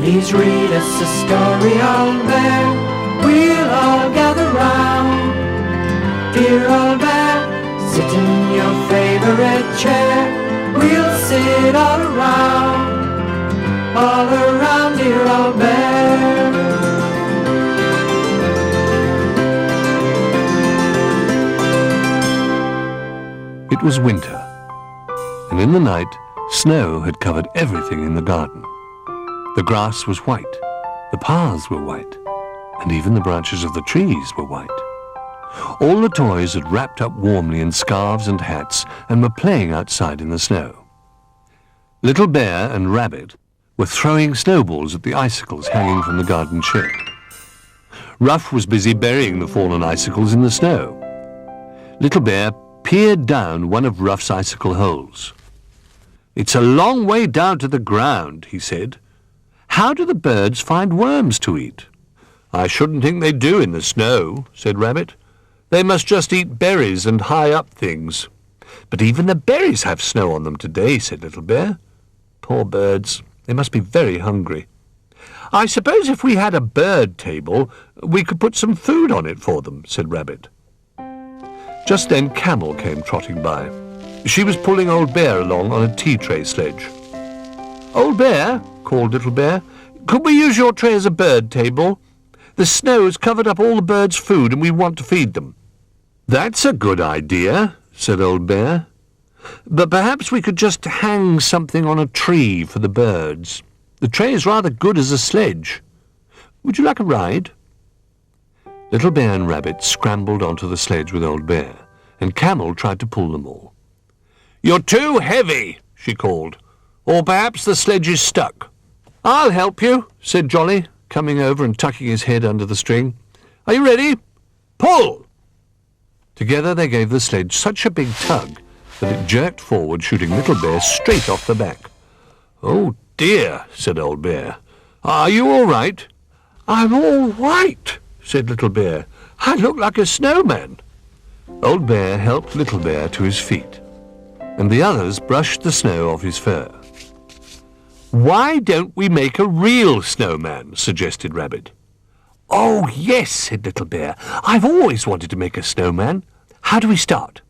Please read us a story, old bear. We'll all gather round. Dear old bear, sit in your favorite chair. We'll sit all around dear old bear. It was winter, and in the night, snow had covered everything in the garden. The grass was white, the paths were white, and even the branches of the trees were white. All the toys had wrapped up warmly in scarves and hats and were playing outside in the snow. Little Bear and Rabbit were throwing snowballs at the icicles hanging from the garden shed. Ruff was busy burying the fallen icicles in the snow. Little Bear peered down one of Ruff's icicle holes. "It's a long way down to the ground," he said. "How do the birds find worms to eat?" "I shouldn't think they do in the snow," said Rabbit. "They must just eat berries and high-up things." "But even the berries have snow on them today," said Little Bear. "Poor birds, they must be very hungry. I suppose if we had a bird table, we could put some food on it for them," said Rabbit. Just then Camel came trotting by. She was pulling Old Bear along on a tea-tray sledge. "Old Bear," called Little Bear, "could we use your tray as a bird table? The snow has covered up all the birds' food and we want to feed them." "That's a good idea," said Old Bear. "But perhaps we could just hang something on a tree for the birds. The tray is rather good as a sledge. Would you like a ride?" Little Bear and Rabbit scrambled onto the sledge with Old Bear, and Camel tried to pull them all. "You're too heavy," she called, "or perhaps the sledge is stuck." "I'll help you," said Jolly, coming over and tucking his head under the string. "Are you ready? Pull!" Together they gave the sledge such a big tug that it jerked forward, shooting Little Bear straight off the back. "Oh dear," said Old Bear. "Are you all right?" "I'm all right," said Little Bear. "I look like a snowman." Old Bear helped Little Bear to his feet, and the others brushed the snow off his fur. "Why don't we make a real snowman?" suggested Rabbit. "Oh, yes," said Little Bear. "I've always wanted to make a snowman. How do we start?"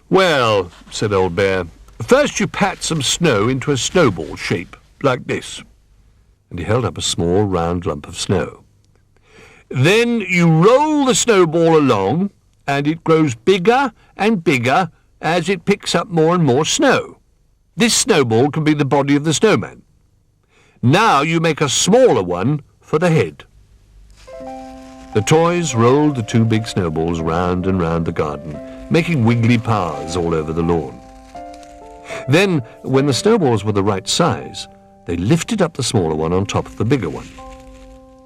"Well," said Old Bear, "first you pat some snow into a snowball shape, like this." And he held up a small round lump of snow. "Then you roll the snowball along, and it grows bigger and bigger as it picks up more and more snow. This snowball can be the body of the snowman. Now you make a smaller one for the head." The toys rolled the two big snowballs round and round the garden, making wiggly paths all over the lawn. Then, when the snowballs were the right size, they lifted up the smaller one on top of the bigger one.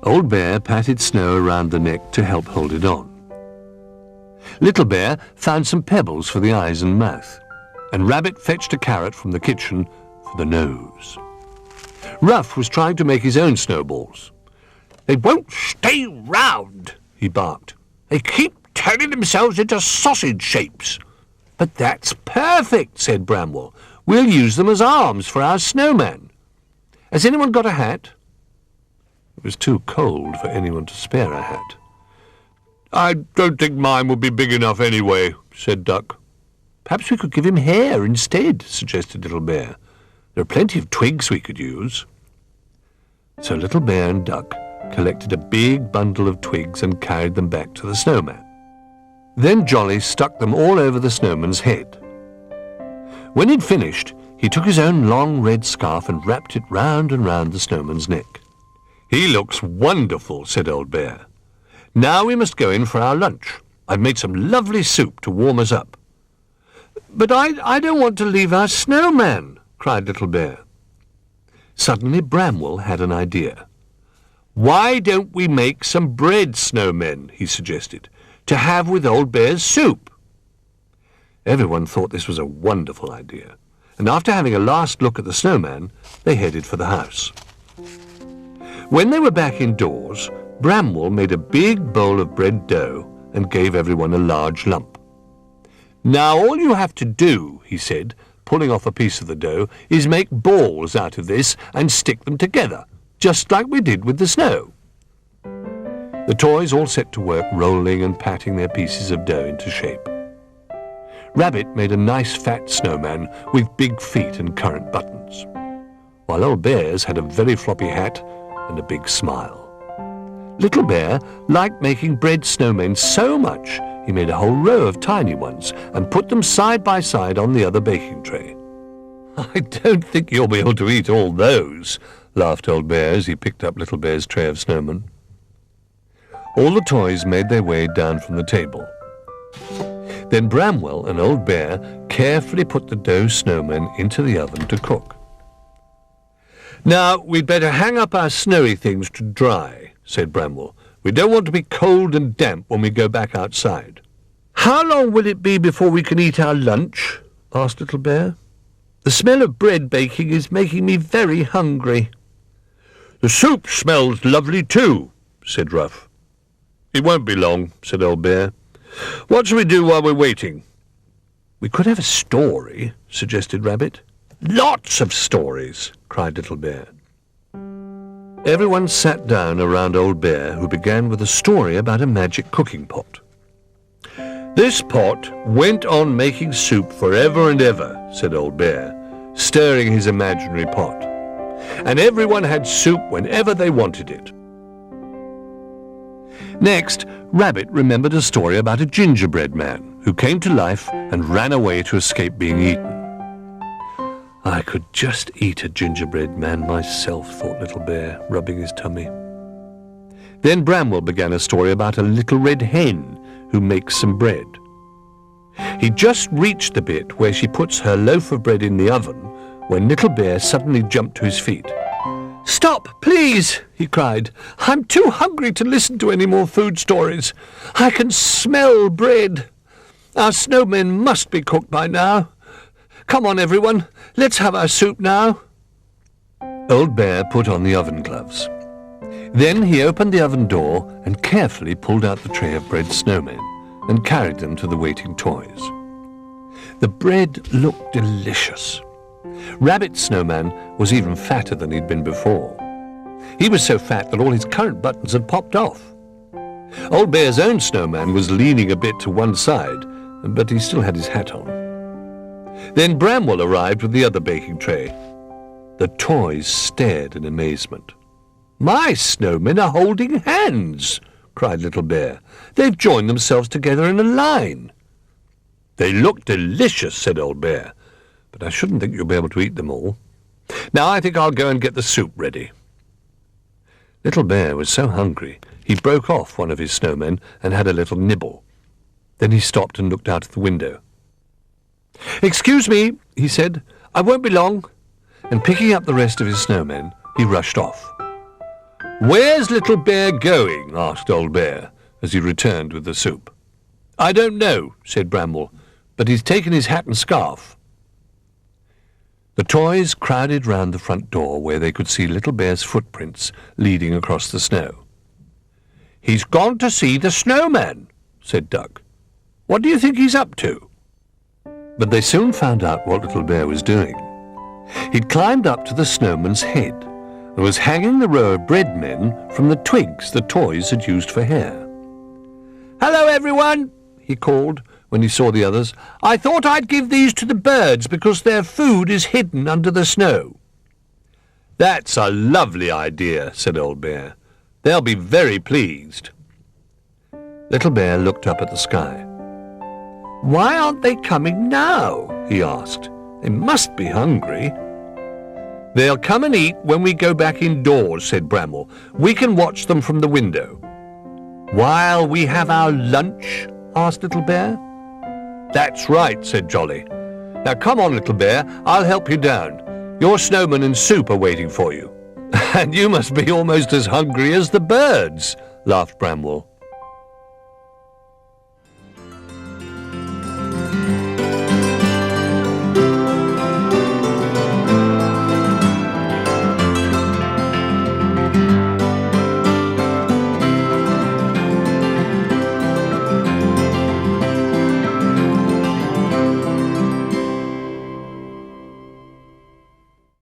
Old Bear patted snow around the neck to help hold it on. Little Bear found some pebbles for the eyes and mouth, and Rabbit fetched a carrot from the kitchen for the nose. Ruff was trying to make his own snowballs. "They won't stay round," he barked. "They keep turning themselves into sausage shapes." "But that's perfect," said Bramwell. "We'll use them as arms for our snowman. Has anyone got a hat?" It was too cold for anyone to spare a hat. "I don't think mine would be big enough anyway," said Duck. "Perhaps we could give him hair instead," suggested Little Bear. "There are plenty of twigs we could use." So Little Bear and Duck collected a big bundle of twigs and carried them back to the snowman. Then Jolly stuck them all over the snowman's head. When he'd finished, he took his own long red scarf and wrapped it round and round the snowman's neck. "He looks wonderful," said Old Bear. "Now we must go in for our lunch. I've made some lovely soup to warm us up." "But I don't want to leave our snowman," cried Little Bear. Suddenly Bramwell had an idea. "Why don't we make some bread snowmen," he suggested, "to have with Old Bear's soup?" Everyone thought this was a wonderful idea, and after having a last look at the snowman, they headed for the house. When they were back indoors, Bramwell made a big bowl of bread dough and gave everyone a large lump. "Now all you have to do," he said, pulling off a piece of the dough, "is make balls out of this and stick them together, just like we did with the snow. The toys all set to work rolling and patting their pieces of dough into shape. Rabbit made a nice fat snowman with big feet and currant buttons, while Old Bear's had a very floppy hat and a big smile. Little Bear liked making bread snowmen so much he made a whole row of tiny ones and put them side by side on the other baking tray. "I don't think you'll be able to eat all those," laughed Old Bear as he picked up Little Bear's tray of snowmen. All the toys made their way down from the table. Then Bramwell and Old Bear carefully put the dough snowmen into the oven to cook. "Now, we'd better hang up our snowy things to dry," said Bramwell. "We don't want to be cold and damp when we go back outside." "How long will it be before we can eat our lunch?" asked Little Bear. "The smell of bread baking is making me very hungry." "The soup smells lovely too," said Ruff. "It won't be long," said Old Bear. "What shall we do while we're waiting?" "We could have a story," suggested Rabbit. "Lots of stories," cried Little Bear. Everyone sat down around Old Bear, who began with a story about a magic cooking pot. "This pot went on making soup forever and ever," said Old Bear, stirring his imaginary pot. "And everyone had soup whenever they wanted it." Next, Rabbit remembered a story about a gingerbread man who came to life and ran away to escape being eaten. "I could just eat a gingerbread man myself," thought Little Bear, rubbing his tummy. Then Bramwell began a story about a little red hen who makes some bread. He just reached the bit where she puts her loaf of bread in the oven when Little Bear suddenly jumped to his feet. "Stop, please!" he cried. "I'm too hungry to listen to any more food stories. I can smell bread. Our snowmen must be cooked by now. Come on, everyone, let's have our soup now." Old Bear put on the oven gloves. Then he opened the oven door and carefully pulled out the tray of bread snowmen and carried them to the waiting toys. The bread looked delicious. Rabbit's snowman was even fatter than he'd been before. He was so fat that all his currant buttons had popped off. Old Bear's own snowman was leaning a bit to one side, but he still had his hat on. Then Bramwell arrived with the other baking tray. The toys stared in amazement. "My snowmen are holding hands!" cried Little Bear. "They've joined themselves together in a line." "They look delicious," said Old Bear, "but I shouldn't think you'll be able to eat them all. Now I think I'll go and get the soup ready." Little Bear was so hungry he broke off one of his snowmen and had a little nibble. Then he stopped and looked out of the window. "Excuse me," he said, "I won't be long." And picking up the rest of his snowmen, he rushed off. "Where's Little Bear going?" asked Old Bear, as he returned with the soup. "I don't know," said Bramwell, "but he's taken his hat and scarf." The toys crowded round the front door where they could see Little Bear's footprints leading across the snow. "He's gone to see the snowman," said Duck. "What do you think he's up to?" But they soon found out what Little Bear was doing. He'd climbed up to the snowman's head and was hanging the row of bread men from the twigs the toys had used for hair. "Hello, everyone," he called when he saw the others. "I thought I'd give these to the birds because their food is hidden under the snow." "That's a lovely idea," said Old Bear. "They'll be very pleased." Little Bear looked up at the sky. "Why aren't they coming now?" he asked. "They must be hungry." "They'll come and eat when we go back indoors," said Bramwell. "We can watch them from the window." "While we have our lunch?" asked Little Bear. "That's right," said Jolly. "Now come on, Little Bear, I'll help you down. Your snowman and soup are waiting for you." "And you must be almost as hungry as the birds," laughed Bramwell.